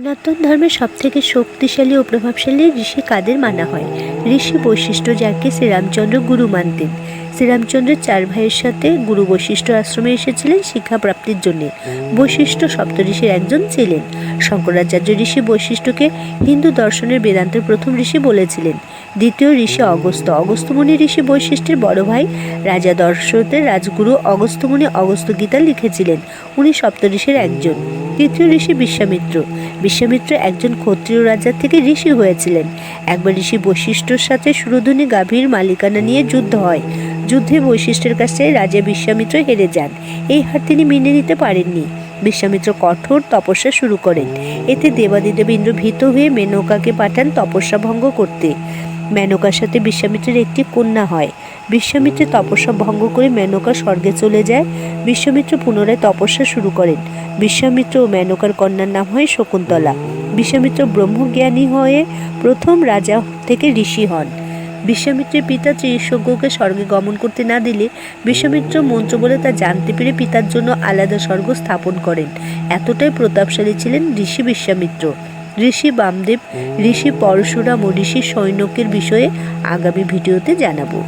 সনাতন ধর্মের সবথেকে শক্তিশালী ও প্রভাবশালী ঋষি কাদের মানা হয়? ঋষি বৈশিষ্ট্য, যাকে শ্রীরামচন্দ্র গুরু মানতেন। শ্রীরামচন্দ্রের 4 ভাইয়ের সাথে গুরু বৈশিষ্ট্য আশ্রমে এসেছিলেন শিক্ষা প্রাপ্তির জন্য। বৈশিষ্ট্য সপ্তঋষির একজন ছিলেন। শঙ্করাচার্য ঋষি বৈশিষ্ট্যকে হিন্দু দর্শনের বেদান্তের প্রথম ঋষি বলেছিলেন। দ্বিতীয় ঋষি অগস্ত্যমুনি ঋষি বৈশিষ্ট্যের বড় ভাই। রাজা দশরথের রাজগুরু অগস্ত্যমুনি অগস্ত্য গীতা লিখেছিলেন। উনি সপ্তঋষির একজন। তৃতীয় ঋষি বিশ্বামিত্র একজন ক্ষত্রিয় রাজার থেকে ঋষি হয়েছিলেন। একবার ঋষি বৈশিষ্ট্যর সাথে সুরধুনী গাভীর মালিকানা নিয়ে যুদ্ধ হয়। যুদ্ধে বৈশিষ্ট্যের কাছে রাজা বিশ্বামিত্র হেরে যান। এই হার তিনি মেনে নিতে পারেননি। বিশ্বামিত্র কঠোর তপস্যা শুরু করেন। এতে দেবাদিদেব ইন্দ্র ভীত হয়ে মেনকাকে পাঠান তপস্যা ভঙ্গ করতে। মেনকার সাথে বিশ্বামিত্রের একটি কন্যা হয়। বিশ্বামিত্রের তপস্যা ভঙ্গ করে মেনকা স্বর্গে চলে যায়। বিশ্বামিত্র পুনরায় তপস্যা শুরু করেন। বিশ্বামিত্র ও মেনকার কন্যার নাম হয় শকুন্তলা। বিশ্বামিত্র ব্রহ্মজ্ঞানী হয়ে প্রথম রাজা থেকে ঋষি হন। বিশ্বামিত্রের পিতা ত্রিশঙ্কুকে স্বর্গে গমন করতে না দিলে বিশ্বামিত্র মন্ত্র বলে তা জানতে পেরে পিতার জন্য আলাদা স্বর্গ স্থাপন করেন। এতটাই প্রতাপশালী ছিলেন ঋষি বিশ্বামিত্র। ঋষি বামদেব, ঋষি পরশুরাম ও ঋষি সৈন্যকের বিষয়ে আগামী ভিডিওতে জানাবো।